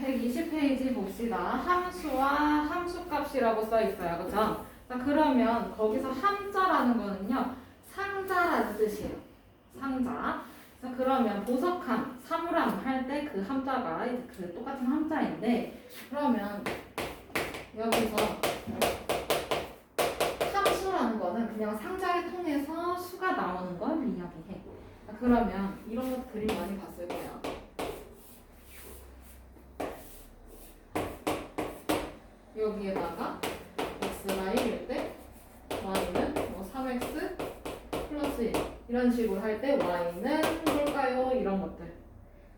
120페이지 봅시다. 함수와 함수값이라고 써 있어요. 그죠? 자, 그러면 거기서 함자라는 거는요. 상자라는 뜻이에요. 상자. 자, 그러면 보석함, 사물함 할 때 그 함자가 그 똑같은 함자인데 그러면 여기서 함수라는 거는 그냥 상자를 통해서 수가 나오는 걸 이야기해. 자, 그러면 이런 것 그림 많이 봤을 거예요. 여기에다가 x가 1일 때 y는 뭐 3x 플러스 1 이런 식으로 할 때 y는 뭘까요? 이런 것들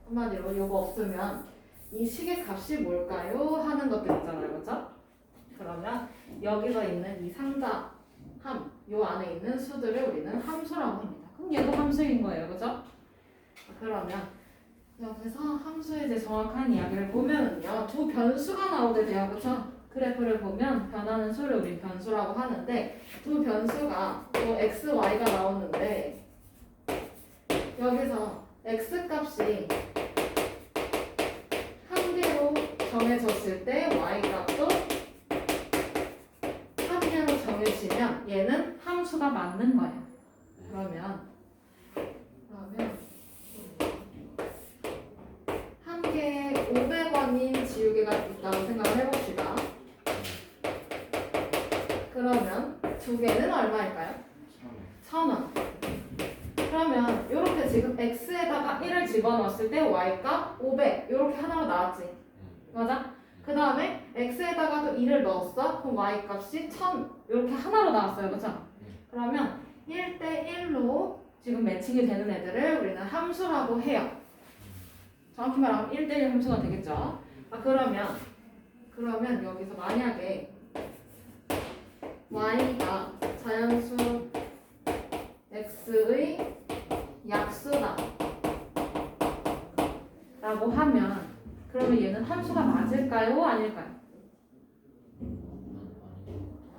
한마디로 이거 없으면 이 식의 값이 뭘까요? 하는 것들 있잖아요. 그렇죠? 그러면 여기서 있는 이 상자 함, 요 안에 있는 수들을 우리는 함수라고 합니다. 그럼 얘도 함수인 거예요. 그렇죠? 그러면 여기서 함수에 이제 정확한 이야기를 보면요. 두 변수가 나오게 돼요. 그렇죠? 그래프를 보면 변하는 수를 우린 변수라고 하는데 두 변수가 또 x, y가 나오는데 여기서 x 값이 한 개로 정해졌을 때 y 값도 한 개로 정해지면 얘는 함수가 맞는 거예요. 그러면 한 개에 500원인 지우개가 있다고 생각을 해봅시다. 그러면 두 개는 얼마일까요? 1,000원. 그러면 이렇게 지금 x에다가 1을 집어넣었을 때 y값 500 이렇게 하나로 나왔지. 맞아? 그 다음에 x에다가 또 2를 넣었어. 그럼 y값이 1000 이렇게 하나로 나왔어요. 그렇죠? 그러면 1대1로 지금 매칭이 되는 애들을 우리는 함수라고 해요. 정확히 말하면 1대1 함수가 되겠죠. 아, 그러면 여기서 만약에 y가 자연수 x의 약수다 라고 하면 그러면 얘는 함수가 맞을까요? 아닐까요?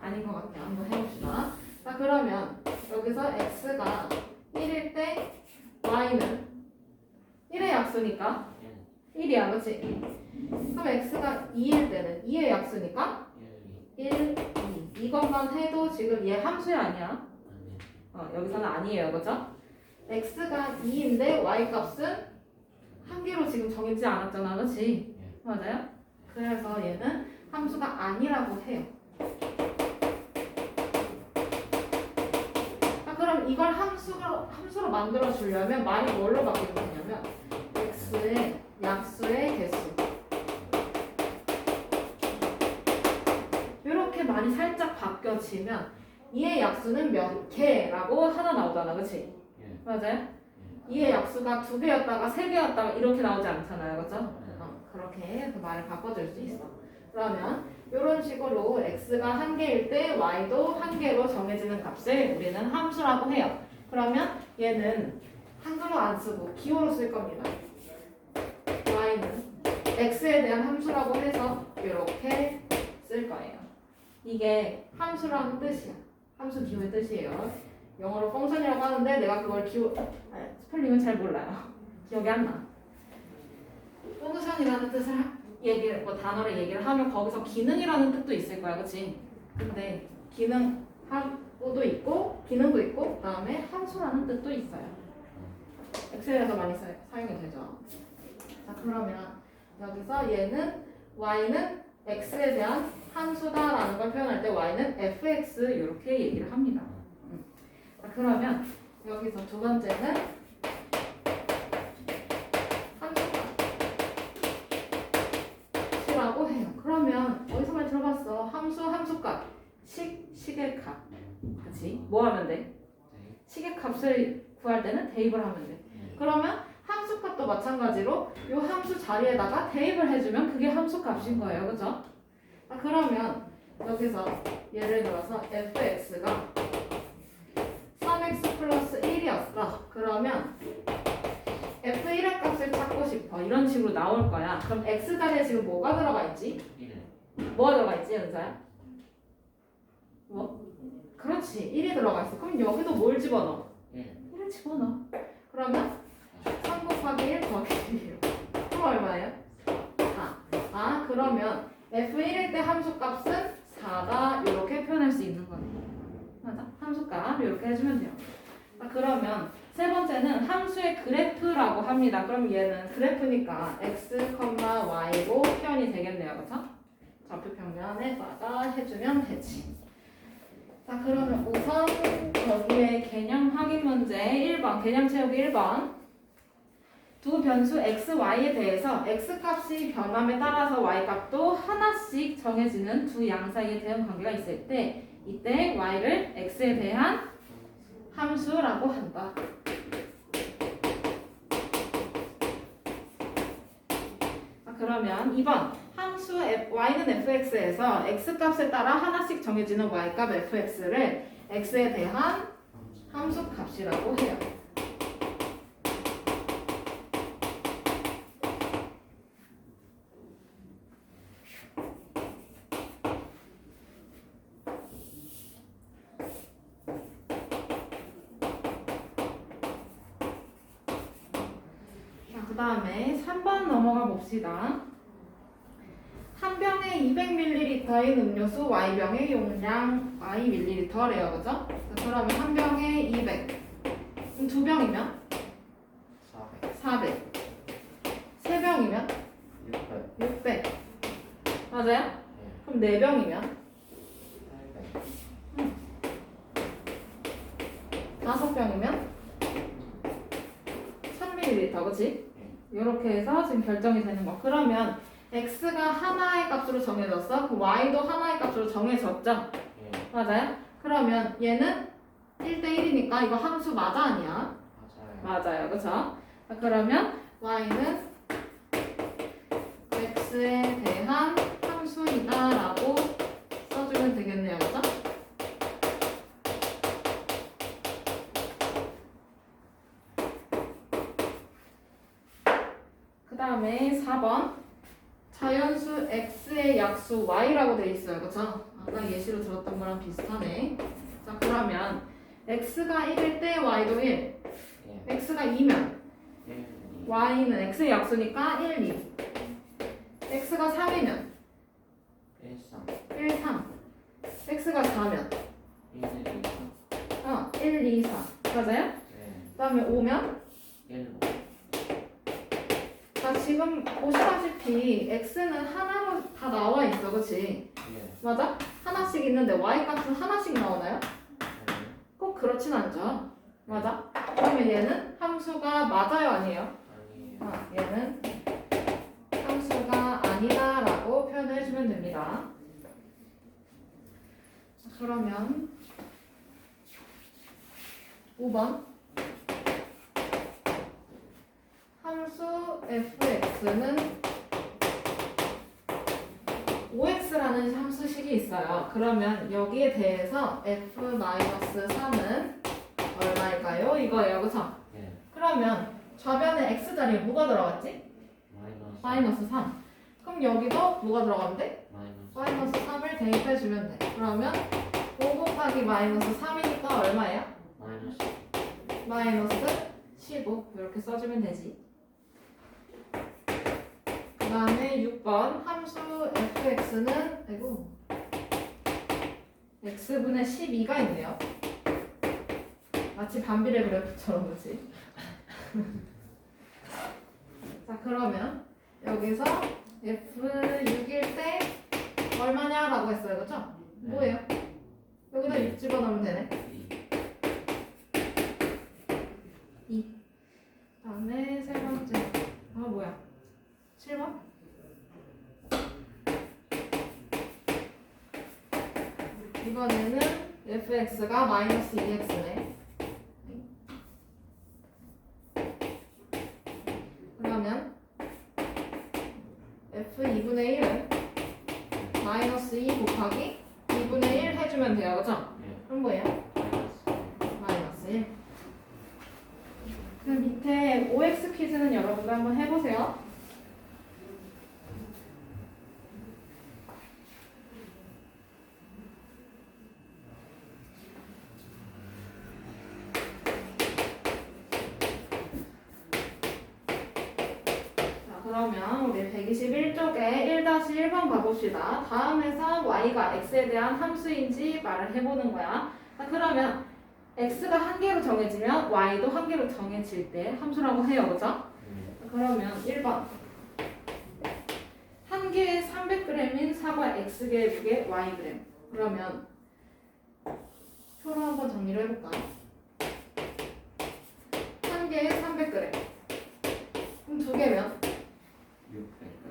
아닌 것 같아요. 한번 해봅시다. 자, 그러면 여기서 x가 1일 때 y는 1의 약수니까 1이야. 그렇지? 그럼 x가 2일 때는 2의 약수니까 1, 2 이것만 해도 지금 얘 함수야 아니야? 여기서는 아니에요. 그죠? x가 2인데 y값은 한 개로 지금 정해지지 않았잖아. 그렇지? 맞아요? 그래서 얘는 함수가 아니라고 해요. 그럼 이걸 함수로 만들어 주려면 말이 뭘로 바뀌면 되냐면 x의 약수의 개수 이렇게 말이 살짝 바뀌어지면 이의 약수는 몇 개라고 하나 나오잖아. 그치? 맞아요? 이의 약수가 2개였다가 3개였다가 이렇게 나오지 않잖아요. 그죠? 그렇게 그 말을 바꿔줄 수 있어. 그러면 이런 식으로 x가 1개일 때 y도 1개로 정해지는 값을 우리는 함수라고 해요. 그러면 얘는 한글로 안 쓰고 기호로 쓸 겁니다. y는 x에 대한 함수라고 해서 이렇게 쓸 거예요. 이게 함수라는 뜻이야. 함수 기호의 뜻이에요. 영어로 펑션이라고 하는데 내가 그걸 스펠링은 잘 몰라요. 기억이 안 나. 펑션이라는 뜻을 단어를 얘기를 하면 거기서 기능이라는 뜻도 있을 거야. 그치? 근데 기능도 있고 기능도 있고 그 다음에 함수라는 뜻도 있어요. 엑셀에서 많이 사용이 되죠. 자, 그러면 여기서 y는 x에 대한 함수다라는 걸 표현할 때 y는 fx 이렇게 얘기를 합니다. 자, 그러면 여기서 두 번째는 함수라고 해요. 그러면 어디서 많이 들어봤어? 함수값, 식의 값. 그치? 뭐 하면 돼? 식의 값을 구할 때는 대입을 하면 돼. 그러면 함수값도 마찬가지로 이 함수 자리에다가 대입을 해주면 그게 함수값인 거예요. 그죠? 그러면 여기서 예를 들어서 fx가 3x 플러스 1이었어. 그러면 f1의 값을 찾고 싶어. 이런 식으로 나올 거야. 그럼 x 자리에 지금 뭐가 들어가 있지? 뭐가 들어가 있지, 연서야? 뭐? 그렇지. 1이 들어가 있어. 그럼 여기도 뭘 집어넣어? 1을 집어넣어. 그러면 3 곱하기 1 더하기 1. 그럼 얼마예요? 4. 자, 그러면 f1일 때 함수값은 4다 이렇게 표현할 수 있는 거예요. 맞아? 함수값 이렇게 해주면 돼요. 자, 그러면 세 번째는 함수의 그래프라고 합니다. 그럼 얘는 그래프니까 x, y로 표현이 되겠네요. 그렇죠? 좌표 평면에다가 해주면 되지. 자, 그러면 우선 거기에 개념 확인 문제 1번, 개념 채우기 1번. 두 변수 x, y에 대해서 x 값이 변함에 따라서 y 값도 하나씩 정해지는 두 양 사이의 대응 관계가 있을 때 이때 y를 x에 대한 함수라고 한다. 자, 그러면 2번 함수 y는 fx에서 x 값에 따라 하나씩 정해지는 y 값 fx를 x에 대한 함수 값이라고 해요. 그 다음에 3번 넘어가 봅시다. 한 병에 200ml인 음료수 Y병의 용량 Yml래요. 그죠? 그러면 한 병에 200. 그럼 두 병이면? 400. 세 병이면? 600. 맞아요? 그럼 네 병이면? 5병이면? 1000ml. 그치? 이렇게 해서 지금 결정이 되는 거. 그러면 x가 하나의 값으로 정해졌어. 그 y도 하나의 값으로 정해졌죠. 맞아요? 그러면 얘는 1대1이니까 이거 함수 맞아 아니야? 맞아요. 그쵸? 그러면 y는 x에 대한 함수이다 라고 써주면 되겠네요. 그죠? 그 다음에 4번 자연수 x의 약수 y라고 돼 있어요. 그쵸? 아까 예시로 들었던 거랑 비슷하네. 자, 그러면 x가 1일 때 y도 1. x가 2면 y는 x의 약수니까 1, 2. x가 3이면 1, 3. x가 4면 1, 2, 4. 맞아요? 그 다음에 5면 자, 지금 보시다시피 x는 하나로 다 나와 있어. 그치? 맞아? 하나씩 있는데 y 값은 하나씩 나오나요? 꼭 그렇진 않죠. 맞아? 그러면 얘는 함수가 맞아요? 아니에요? 얘는 함수가 아니다 라고 표현을 해주면 됩니다. 그러면 5번 함수 fx는 5x라는 함수식이 있어요. 그러면 여기에 대해서 f-3은 얼마일까요? 이거예요. 그쵸? 그러면 좌변에 x 자리에 뭐가 들어갔지? 마이너스 3. 그럼 여기도 뭐가 들어가면 돼? 마이너스 3을 대입해주면 돼. 그러면 5 곱하기 마이너스 3이니까 얼마예요? 마이너스 15. 이렇게 써주면 되지. 그 다음에 6번 함수 fx는 x분의 12가 있네요. 마치 반비례 그래프처럼. 그렇지? 자, 그러면 여기서 f6일 때 얼마냐라고 했어요. 그렇죠? 뭐예요? 여기다 6 집어넣으면 되네. 2. 그 다음에 세 번째 뭐야? 7번? 이번에는 fx가 마이너스 2x네. 그러면 f2분의 1은 마이너스 2 곱하기 2분의 1 해주면 돼요. 그죠? 그럼 뭐예요? 마이너스 1. 그 밑에 OX 퀴즈는 여러분들 한번 해보세요. 그러면 우리 121쪽에 1-1번 가봅시다. 다음에서 y가 x에 대한 함수인지 말을 해보는 거야. 자, 그러면 x가 한 개로 정해지면 y도 한 개로 정해질 때 함수라고 해요. 그죠? 그러면 1번 한 개에 300g인 사과 x개의 무게 yg. 그러면 표로 한번 정리를 해볼까? 한 개에 300g. 그럼 두 개면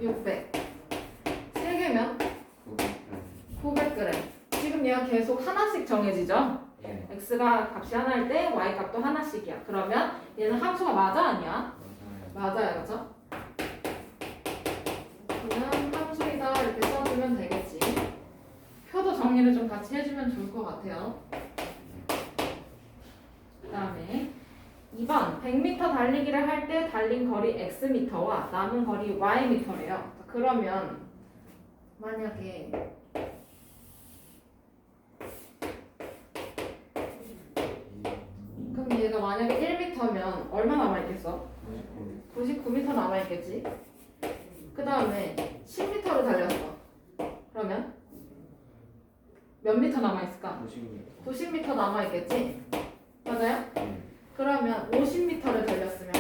600. 세 개면 900g. 지금 얘가 계속 하나씩 정해지죠? x가 값이 하나일 때 y 값도 하나씩이야. 그러면 얘는 함수가 맞아 아니야? 맞아요. 그렇죠? 그냥 함수이다 이렇게 써주면 되겠지. 표도 정리를 좀 같이 해주면 좋을 것 같아요. 그 다음에 2번 100m 달리기를 할 때 달린 거리 xm와 남은 거리 ym래요. 그러면 만약에 그럼 얘가 만약에 1m면 얼마 남아있겠어? 99m 남아있겠지? 그 다음에 10m로 달렸어. 그러면 몇 미터 남아있을까? 90m 남아있겠지? 맞아요? 그러면 50m를 달렸으면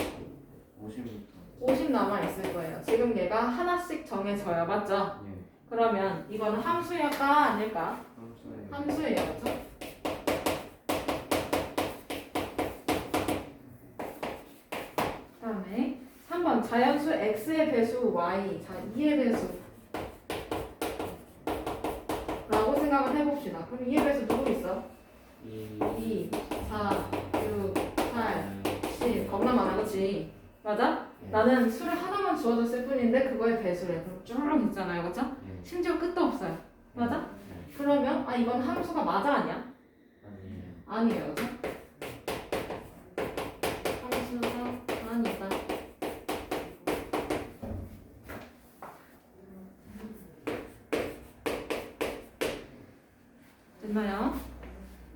50 남아있을 거예요. 지금 얘가 하나씩 정해져요. 맞죠? 그러면 이거는 함수일까 아닐까? 함수예요. 그렇죠? 그 다음에 3번 자연수 x의 배수 y. 자, 2의 배수 라고 생각을 해봅시다. 그럼 2의 배수 누구 있어? 2, 4, 6, 8, 10 겁나 많아. 그치? 맞아? 나는 수를 하나만 주어줬을 뿐인데 그거의 배수래. 그럼 쭈르륵 있잖아요. 그쵸? 심지어 끝도 없어요. 맞아? 그러면 아 이건 함수가 맞아 아니야? 아니에요. 그쵸? 함수가 아니다. 됐나요?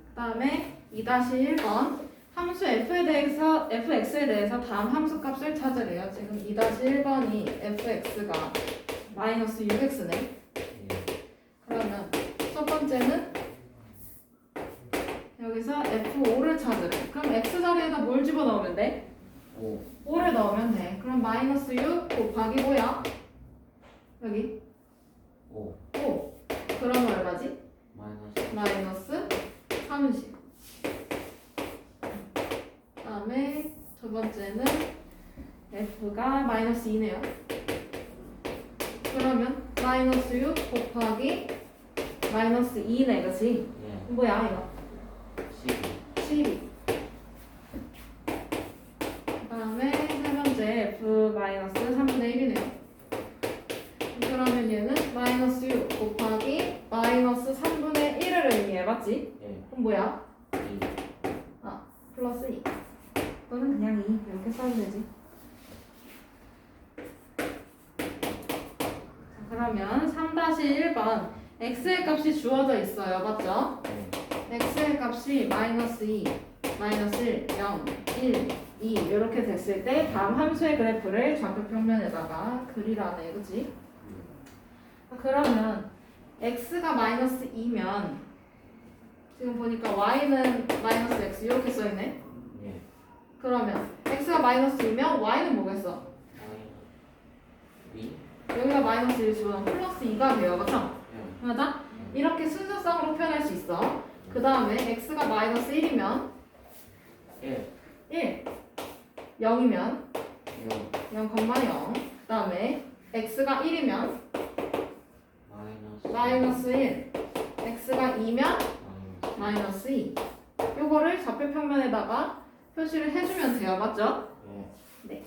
그 다음에 2-1번 함수 fx에 대해서 다음 함수값을 찾으래요. 지금 2-1번이 fx가 마이너스 6x네. 그러면 첫 번째는 여기서 f5를 찾으래. 그럼 x 자리에다 뭘 집어넣으면 돼? 5를 넣으면 돼. 그럼 마이너스 6 곱하기 뭐야? 여기 5. 그럼 얼마지? 마이너스 30. 그 다음에 두 번째는 f가 마이너스 2네요. 그러면 마이너스 6 곱하기 마이너스 2네. 그치? 뭐야 이거? 12. 그 다음에 세 번째 f 마이너스 3분의 1이네요. 그러면 얘는 마이너스 6 곱하기 마이너스 3분의 1을 의미해. 맞지? 그럼 뭐야? 플러스 2. 또는 그냥 2 이렇게 써도 되지. 자, 그러면 3-1번 x의 값이 주어져 있어요. 맞죠? x의 값이 마이너스 2, 마이너스 1, 0, 1, 2 이렇게 됐을 때 다음 함수의 그래프를 좌표 평면에다가 그리라네. 그치? 그러면 x가 마이너스 2면 지금 보니까 y는 마이너스 x 이렇게 써있네. 그러면 x가 마이너스 2면 y는 뭐겠어? 여기가 마이너스 1 집어넣으면 플러스 2가 돼요. 맞죠? 맞아? 이렇게 순서상으로 표현할 수 있어. 그 다음에 x가 마이너스 1이면 1 0이면 0,0. 그 다음에 x가 1이면 마이너스 1 x가 2면 마이너스 2. 요거를 좌표 평면에다가 표시를 해주면 돼요. 맞죠? 네.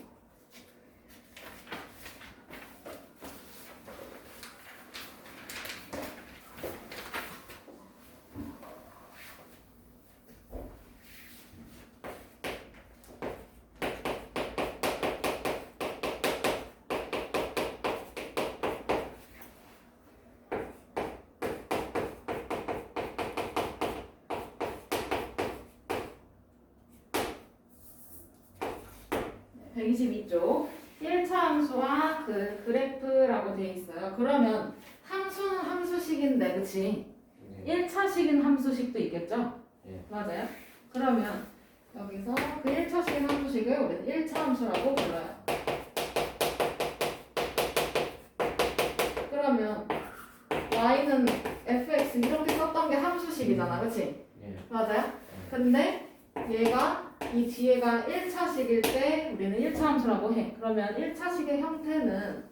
(122쪽) 1차 함수와 그 그래프라고 돼 있어요. 그러면 함수는 함수식인데, 그치? 1차식인 함수식도 있겠죠? 맞아요? 그러면 여기서 그 1차식인 함수식을 우리는 1차 함수라고 불러요. 그러면 y는 fx 이렇게 썼던 게 함수식이잖아, 그치? 맞아요? 근데 얘가 이 뒤에가 1차식일 때 우리는 1차 함수라고 해. 그러면 1차식의 형태는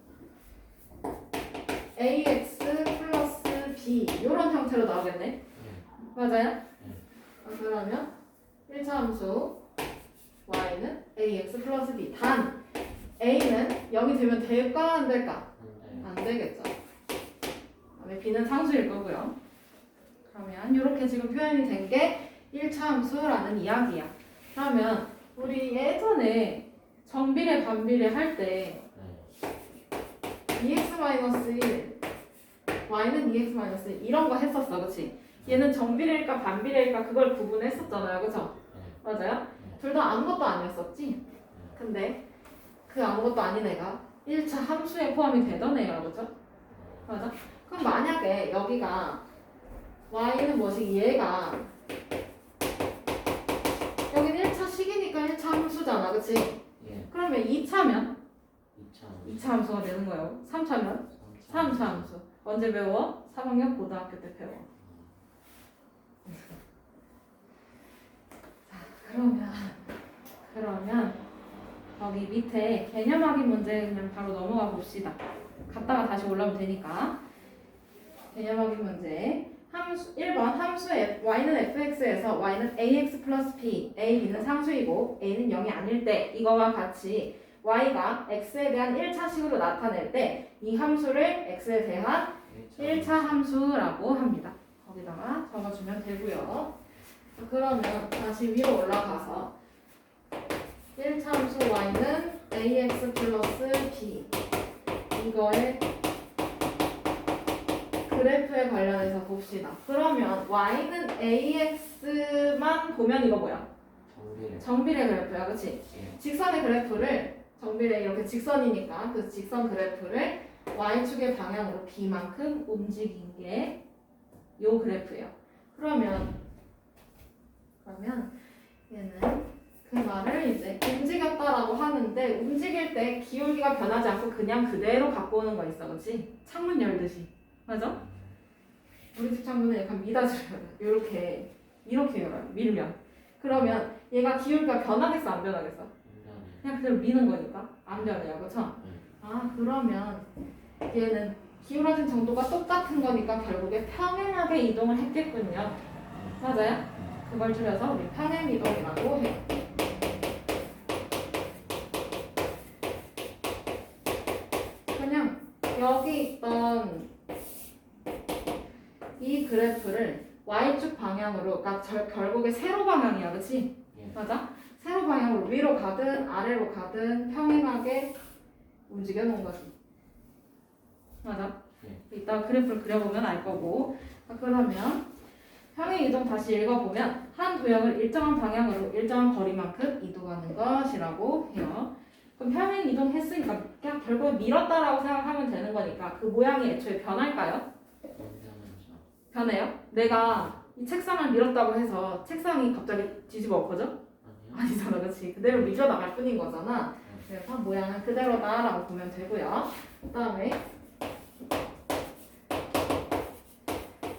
ax 플러스 b 이런 형태로 나오겠네. 맞아요? 그러면 1차 함수 y는 ax 플러스 b. 단 a는 0이 되면 될까 안 될까? 안 되겠죠. 그다음에 b는 상수일 거고요. 그러면 이렇게 지금 표현이 된 게 1차 함수라는 이야기야. 그러면 우리 예전에 정비례 반비례 할 때 EX-1 Y는 EX-1 이런 거 했었어, 그치? 얘는 정비례일까 반비례일까 그걸 구분했었잖아요, 그쵸? 맞아요? 둘 다 아무것도 아니었었지? 근데 그 아무것도 아닌 애가 1차 함수에 포함이 되던 애야, 그죠? 맞아? 그럼 만약에 여기가 Y는 뭐지? 얘가 여긴 1차 식이니까 1차 함수잖아, 그치? 그러면 2차면? 2차 함수가 되는 거예요. 3차면? 3차 함수. 언제 배워? 3학년 고등학교 때 배워. 자, 그러면 여기 밑에 개념 확인 문제 그냥 바로 넘어가 봅시다. 갔다가 다시 올라오면 되니까. 개념 확인 문제. 1번 함수 y는 fx에서 y는 ax 플러스 b, a, b는 상수이고 a는 0이 아닐 때 이거와 같이 y가 x에 대한 1차식으로 나타낼 때 이 함수를 x에 대한 1차 함수라고 합니다. 거기다가 적어주면 되고요. 그러면 다시 위로 올라가서 1차 함수 y는 ax 플러스 b 이거의 그래프에 관련해서 봅시다. 그러면 y는 ax만 보면 이거 뭐야? 정비례 그래프야, 그치? 직선의 그래프를 정비례 이렇게 직선이니까 그 직선 그래프를 y축의 방향으로 b만큼 움직인 게 요 그래프예요. 그러면 얘는 그 말을 이제 움직였다라고 하는데 움직일 때 기울기가 변하지 않고 그냥 그대로 갖고 오는 거 있어, 그치? 창문 열듯이. 맞아? 우리 집 창문은 약간 미닫으려요. 이렇게 열어요. 밀면. 그러면 얘가 기울기가 변하겠어, 안 변하겠어? 그냥 그대로 미는 거니까 안 변해요, 그쵸? 아, 그러면 얘는 기울어진 정도가 똑같은 거니까 결국에 평행하게 이동을 했겠군요. 맞아요? 그걸 줄여서 우리 평행 이동이라고 해요. 그냥 여기 있던 이 그래프를 y축 방향으로, 그러니까 결국에 세로 방향이야, 그치? 맞아? 세로 방향으로 위로 가든 아래로 가든 평행하게 움직여 놓은 거지. 맞아? 이따 그래프를 그려보면 알 거고. 그러면 평행 이동 다시 읽어보면 한 도형을 일정한 방향으로 일정한 거리만큼 이동하는 것이라고 해요. 그럼 평행 이동 했으니까 그냥 결국에 밀었다라고 생각하면 되는 거니까 그 모양이 애초에 변할까요? 변해요? 내가 이 책상을 밀었다고 해서 책상이 갑자기 뒤집어 엎어져? 아니잖아, 그치? 그대로 밀려 나갈 뿐인 거잖아. 그래서 모양은 그대로다라고 보면 되고요. 그 다음에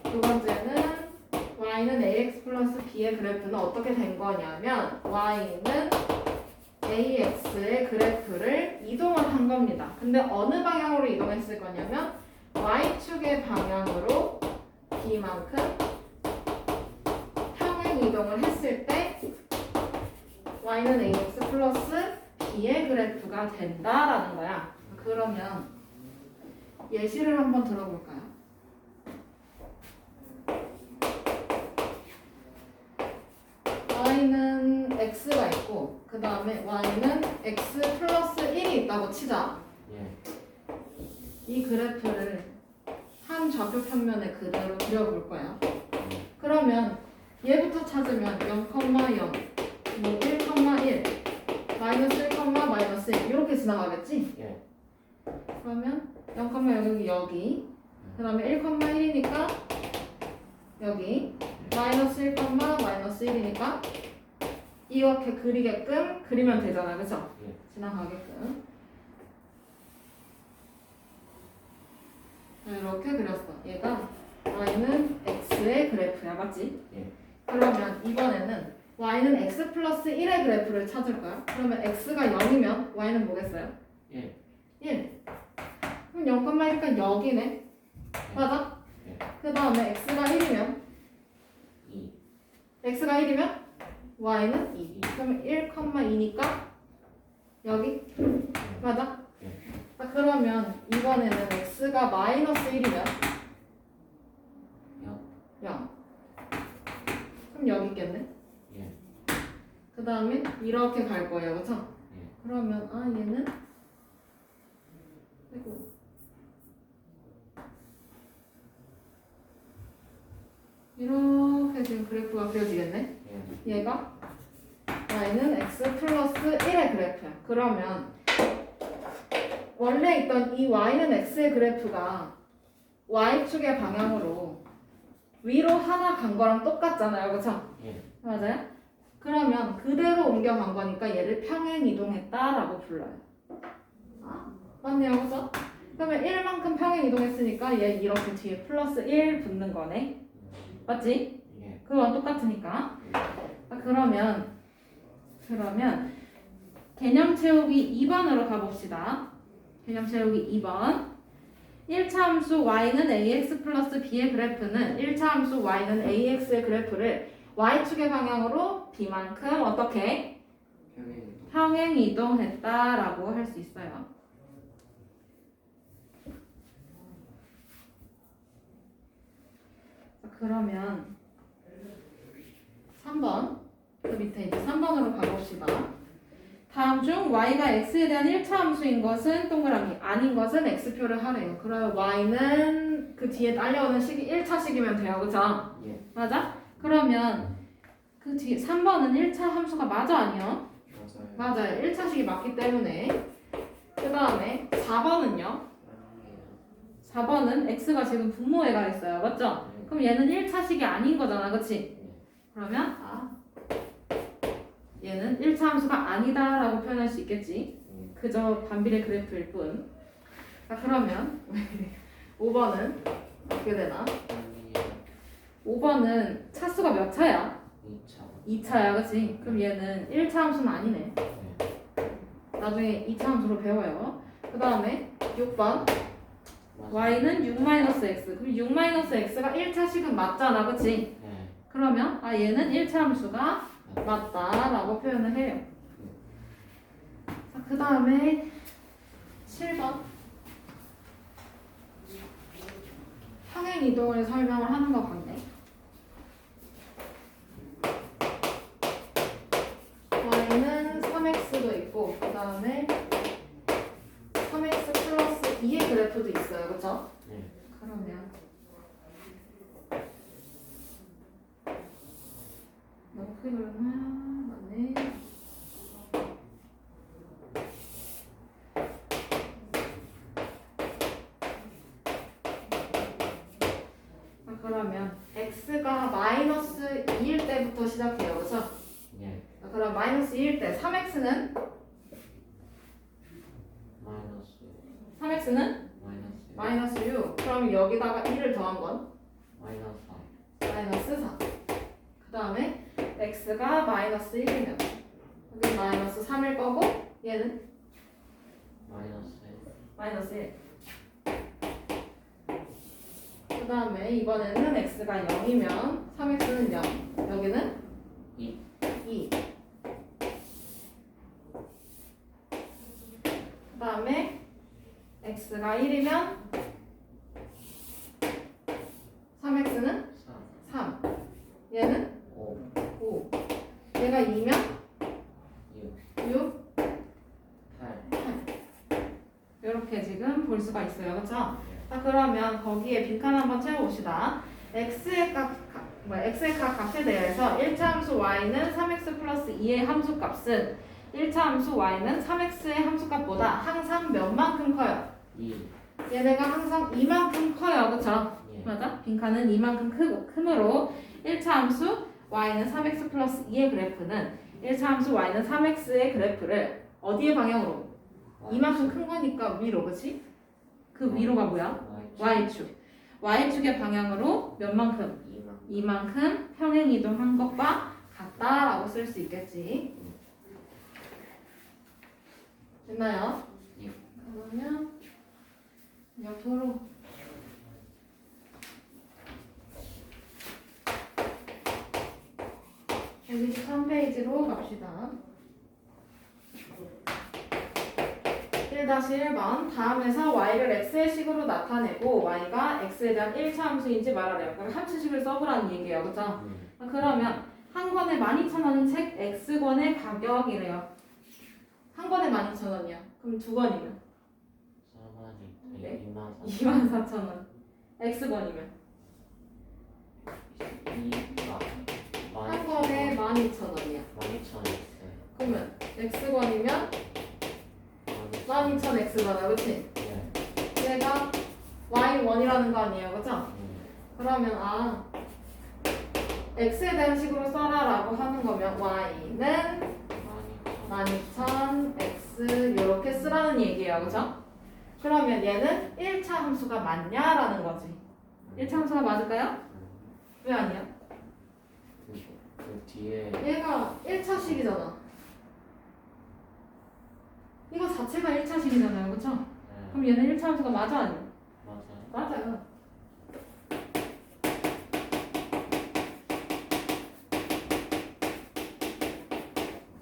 두 번째는 y는 ax 플러스 b의 그래프는 어떻게 된 거냐면 y는 ax의 그래프를 이동을 한 겁니다. 근데 어느 방향으로 이동했을 거냐면 y축의 방향으로 b만큼 평행 이동을 했을 때 y는 ax 플러스 b의 그래프가 된다라는 거야. 그러면 예시를 한번 들어볼까요? y는 x가 있고 그 다음에 y는 x 플러스 1이 있다고 치자. 이 그래프를 한 좌표 평면에 그대로 그려볼 거야. 그러면 얘부터 찾으면 0,0, 뭐 1,1, 마이너스 1, 마이너스 1 이렇게 지나가겠지? 예. 그러면 0, 여기 그 다음에 1,1이니까 여기 마이너스 1, 마이너스 1이니까 이렇게 그리게끔 그리면 되잖아, 그쵸? 예. 지나가게끔 이렇게 그렸어. 얘가 y는 x의 그래프야, 맞지? 예. 그러면 이번에는 y는 x 플러스 1의 그래프를 찾을 거야. 그러면 x가 0이면 y는 뭐겠어요? 1. 1. 그럼 0,1이니까 여기네. 맞아? 예. 그 다음에 x가 1이면 2. x가 1이면 y는 2. 그러면 1,2니까 여기 맞아? 예. 아, 그러면 이번에는 x가 마이너스 1이면 0. 0. 그럼 여기 있겠네. 예. 그 다음에 이렇게 갈 거예요, 그쵸? 예. 그러면 얘는 아이고. 이렇게 지금 그래프가 그려지겠네. 예. 얘가 y는 x 플러스 1의 그래프야. 그러면 원래 있던 이 y는 x의 그래프가 y축의 방향으로 위로 하나 간 거랑 똑같잖아요, 그쵸? 예. 맞아요? 그러면 그대로 옮겨간 거니까 얘를 평행 이동했다라고 불러요. 맞네요, 그죠? 그러면 1만큼 평행 이동했으니까 얘 이렇게 뒤에 플러스 1 붙는 거네. 맞지? 예. 그거랑 똑같으니까. 그러면 개념 채우기 2번으로 가봅시다. 개념 채우기 2번. 1차 함수 y는 ax 플러스 b의 그래프는 1차 함수 y는 ax의 그래프를 y축의 방향으로 b만큼 어떻게? 평행 이동했다라고 할 수 있어요. 자, 그러면 3번 그 밑에 이제 3번으로 가봅시다. 다음 중 y가 x에 대한 1차 함수인 것은 동그라미 아닌 것은 x표를 하래요. 그럼 y는 그 뒤에 딸려오는 식이 1차식이면 돼요. 그죠? 예. 맞아? 그러면 그 뒤에 3번은 1차 함수가 맞아 아니요? 맞아요. 맞아요. 1차식이 맞기 때문에. 그 다음에 4번은요? 4번은 x가 지금 분모에 가 있어요. 맞죠? 그럼 얘는 1차식이 아닌 거잖아. 그치? 그러면 얘는 1차 함수가 아니다라고 표현할 수 있겠지. 그저 반비례 그래프일 뿐. 자, 그러면 5번은 어떻게 되나? 5번은 차수가 몇 차야? 2차. 2차야, 그치? 그럼 얘는 1차 함수는 아니네. 나중에 2차 함수로 배워요. 그 다음에 6번 y는 6-x. 그럼 6-x가 1차식은 맞잖아, 그치? 예. 그러면 얘는 1차 함수가 맞다라고 표현을 해요. 자, 그 다음에 7번 평행 이동을 설명을 하는 것 같네. y는 3x도 있고 그 다음에 3x 플러스 2의 그래프도 있어요, 그쵸? 예. 그러면 너무 크게 그렸나? 맞네. 그러면 x가 마이너스 2일 때부터 시작해요, 그렇죠? 예. 그럼 마이너스 2일 때 3x는 마이너스. 마이너스 6. 그럼 여기다가 1을 더한 건 마이너스 3. 마이너스 4. 그 다음에 x가 마이너스 1이면 여기 마이너스 3일 거고 얘는 마이너스 1. 마이너스 1. 그 다음에 이번에는 x가 0이면 3x는 0. 여기는 2. 2. 그 다음에 x가 1이면 3x는 3. 3. 얘는 5. 5. 얘가 2면 6. 6. 8. 이렇게 지금 볼 수가 있어요. 그렇죠? 자, 그러면 거기에 빈칸 한번 채워봅시다. x의 각 값에 대해서 1차 함수 y는 3x 플러스 2의 함수 값은 1차 함수 y는 3x의 함수값보다 항상 몇만큼 커요? 2. 얘네가 항상 이만큼 커요. 그쵸? 예. 맞아? 빈칸은 이만큼 크므로 1차 함수 y는 3x 플러스 2의 그래프는 1차 함수 y는 3x의 그래프를 어디의 방향으로? 이만큼 큰 거니까 위로, 그치? 그 위로가 뭐야? y축. y축의 방향으로 몇만큼? 2만. 이만큼 평행 이동한 것과 같다라고 쓸 수 있겠지. 됐나요? 예. 그러면 옆으로 여기 3페이지로 갑시다. 1-1번 다음에서 y를 x의 식으로 나타내고 y가 x에 대한 1차 함수인지 말하래요. 그럼 함수식을 써보라는 얘기예요. 그죠? 그러면 한 권에 12,000원인 책 X권의 가격이래요. 한 권에 12,000원이야. 그럼 두 권이면? 4만이. 네. 2만. 24,000원. X권이면? 2만. 한 권에 12,000원이야. 12,000원 있어요. 그러면 X권이면 12,000X잖아. 그치? 예. 얘가 Y1이라는 거 아니에요. 그죠? 그러면 X에 대한 식으로 써라라고 하는 거면 Y는 12,000X 이렇게 쓰라는 얘기예요. 그죠? 그러면 얘는 1차 함수가 맞냐라는 거지. 1차 함수가 맞을까요? 왜 아니야? 그 뒤에 얘가 1차식이잖아. 이거 자체가 1차식이잖아요. 그쵸? 네. 그럼 얘는 1차 함수가 맞아 아니야? 맞아요. 맞아요.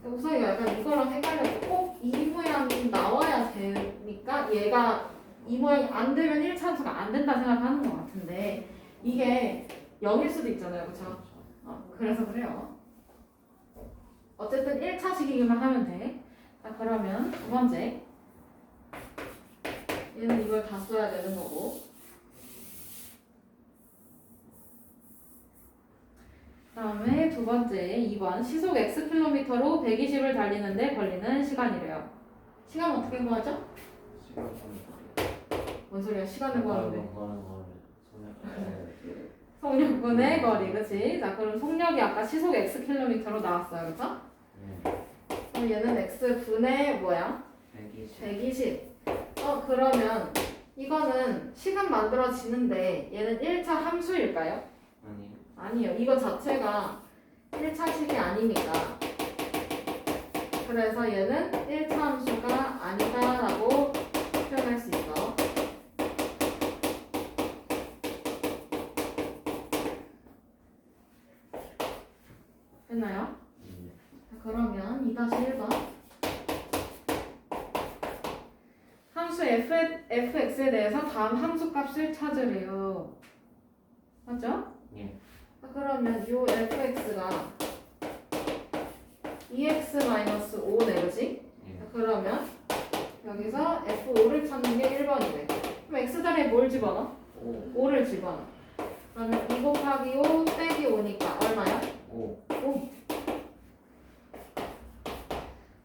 우선이가 약간 이거랑 헷갈려서 꼭 이 모양이 나와야 되니까 얘가 이 모양이 안 되면 1차 함수가 안 된다 생각하는 것 같은데 이게 0일 수도 있잖아요. 그쵸? 그래서 그래요. 어쨌든 1차식이기만 하면 돼. 자, 그러면 두 번째. 얘는 이걸 다 써야 되는 거고. 다음에 두 번째 2번 시속 Xkm로 120을 달리는데 걸리는 시간이래요. 시간 어떻게 구하죠? 뭔 소리야? 시간을 구하는데. 속력분의 거리, 그치? 자, 그럼 속력이 아까 시속 Xkm로 나왔어요, 그쵸? 그럼 얘는 X분의 뭐야? 120. 그러면 이거는 시간 만들어지는데 얘는 1차 함수일까요? 아니요. 이거 자체가 1차식이 아니니까. 그래서 얘는 1차 함수가 아니다라고 표현할 수 있어. 됐나요? 자, 그러면 2-1번. 함수 fx에 대해서 다음 함수값을 찾으래요. 맞죠? 예. 그러면 요 fx가 2x-5네, 그치? 그러면 여기서 f5를 찾는 게 1번이네. 그럼 x자리에 뭘 집어넣어? 5를 집어넣어. 그러면 2 곱하기 5 빼기 5니까 얼마야? 5.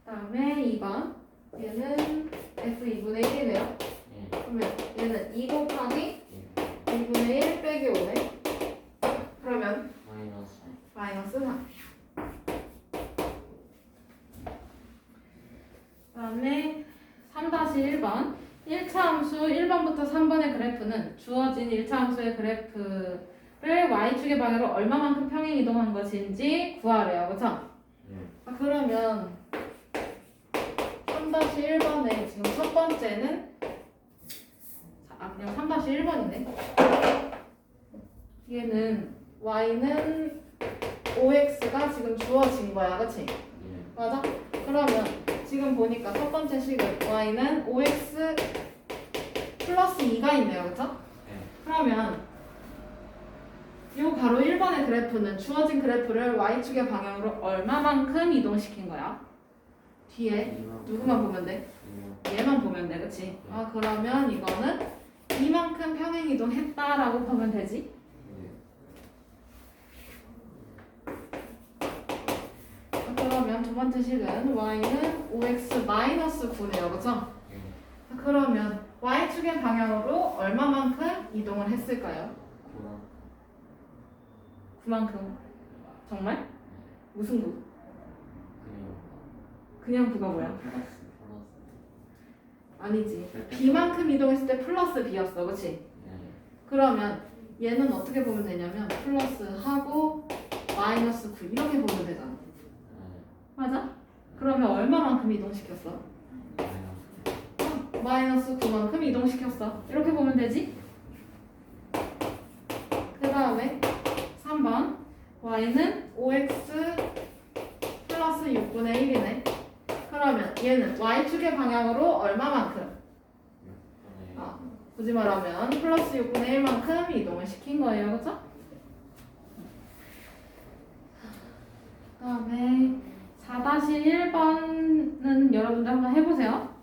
다음에 2번. 얘는 f2분의 1이네요. 그러면 얘는 2 곱하기 2분의 1 빼기 5네. 그러면 마이너스 3. 다음에 3-1번 1차 함수 1번부터 3번의 그래프는 주어진 1차 함수의 그래프를 y축의 방향으로 얼마만큼 평행 이동한 것인지 구하래요. 그쵸? 그러면 3-1번에 지금 첫 번째는 그냥 3-1번이네. 얘는 y는 5x가 지금 주어진 거야. 그치? 맞아? 그러면 지금 보니까 첫 번째 식은 y는 5x 플러스 2가 있네요. 그쵸? 그러면 요 가로 1번의 그래프는 주어진 그래프를 y축의 방향으로 얼마만큼 이동시킨 거야? 뒤에 누구만 보면 돼? 얘만 보면 돼. 그치? 그러면 이거는 이만큼 평행 이동했다라고 보면 되지? 그러면 그러면 두 번째 식은 y는 5x 마이너스 9네요. 그죠? 예. 그러면 y축의 방향으로 얼마만큼 이동을 했을까요? 9만 9만큼. 정말? 무슨 9? 그냥 그냥 9가 뭐야? 플러스 아니지. b만큼 이동했을 때 플러스 b였어. 그치? 예. 그러면 얘는 어떻게 보면 되냐면 플러스 하고 마이너스 9 이렇게 보면 되잖아. 맞아? 그러면 얼마만큼 이동시켰어? 마이너스 9만큼 이동시켰어. 이렇게 보면 되지? 그 다음에 3번 y는 5x 플러스 6분의 1이네. 그러면 얘는 y축의 방향으로 얼마만큼? 굳이 말하면 플러스 6분의 1만큼 이동을 시킨 거예요. 그쵸? 그 다음에 4-1번은 여러분들 한번 해보세요.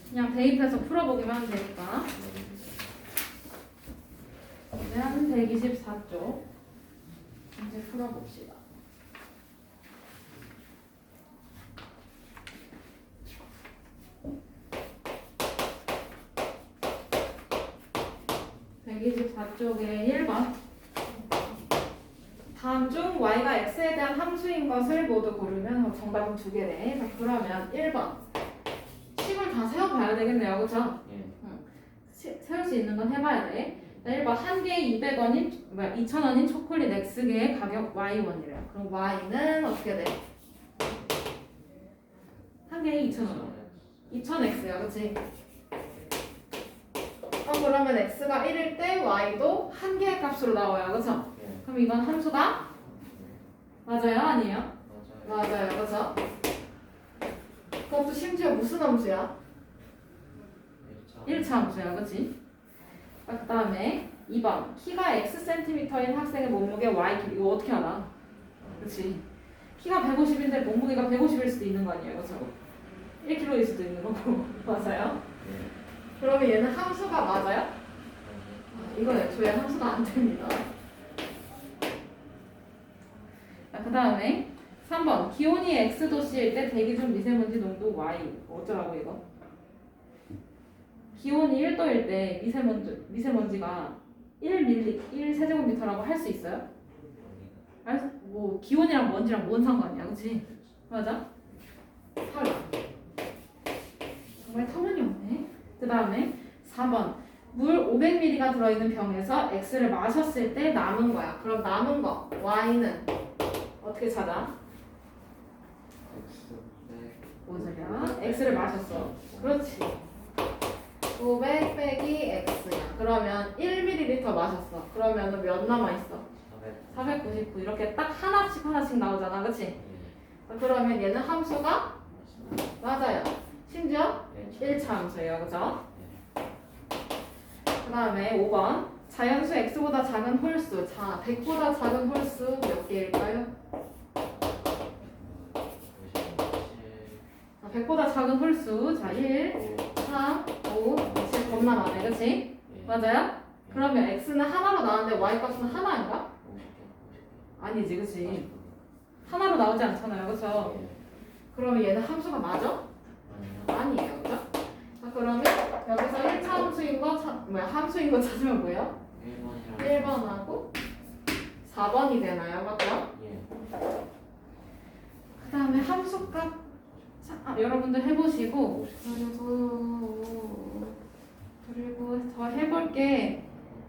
그냥 대입해서 풀어보기만 하면 되니까. 그러면 124쪽 이제 풀어봅시다. 쪽에 1번 다음 중 y가 x에 대한 함수인 것을 모두 고르면 정답은 두 개네. 자, 그러면 1번 식을 다 세워봐야 되겠네요. 그쵸? 예. 세울 수 있는 건 해봐야 돼. 자, 1번 한 개에 200원인 2,000원인 초콜릿 x개의 가격 y1이래요. 그럼 y는 어떻게 돼? 한 개에 2,000원 2,000x야. 그치? 그러면 x가 1일 때 y도 한 개의 값으로 나와요. 그쵸? 예. 그럼 이건 함수가 맞아요? 아니에요? 맞아요. 맞아요. 그쵸? 그것도 심지어 무슨 함수야? 1차 함수야. 그치? 그 다음에 2번 키가 x cm인 학생의 몸무게 y 길이. 이거 어떻게 알아? 그치? 키가 150인데 몸무게가 150일 수도 있는 거 아니에요? 그쵸? 1kg일 수도 있는 거고. 맞아요? 예. 그러면 얘는 함수가 맞아요? 이건 애초에 함수가 안 됩니다. 그 다음에 3번 기온이 x도씨일 때 대기 중 미세먼지 농도 y 어쩌라고 이거? 기온이 1도일 때 미세먼지가 1세제곱미터라고 할 수 있어요? 뭐 기온이랑 먼지랑 뭔 상관이야, 그치? 맞아? 탈락. 정말 터무니 없네. 그 다음에 4번 물 500ml가 들어있는 병에서 x를 마셨을 때 남은 거야. 그럼 남은 거 y는 어떻게 찾아? 뭔 소리야? x를 마셨어. 그렇지. 500 빼기 x야. 그러면 1ml 마셨어. 그러면 몇 남아있어? 499. 이렇게 딱 하나씩 나오잖아. 그치? 그러면 얘는 함수가 맞아요. 심지어 1차 함수예요. 그죠? 그 다음에 5번 자연수 x보다 작은 홀수. 자, 100보다 작은 홀수 몇 개일까요? 100보다 작은 홀수. 자, 1, 3, 5, 7 겁나 많네. 그치? 맞아요? 그러면 x는 하나로 나왔는데 y 값은 하나인가? 아니지. 그치? 하나로 나오지 않잖아요. 그쵸? 그러면 얘는 함수가 맞아? 아니에요. 그죠? 자, 그러면 여기서 1차 함수인 거 함수인 거 찾으면 뭐예요? 1번하고 4번이 되나요? 맞죠? 예. 그 다음에 함수값 여러분들 해보시고 그리고 더 해볼 게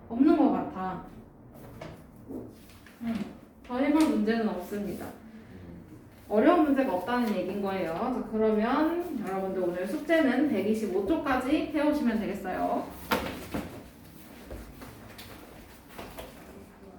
없는 것 같아. 더 해볼 문제는 없습니다. 어려운 문제가 없다는 얘기인 거예요. 자, 그러면 여러분들 오늘 숙제는 125쪽까지 해오시면 되겠어요.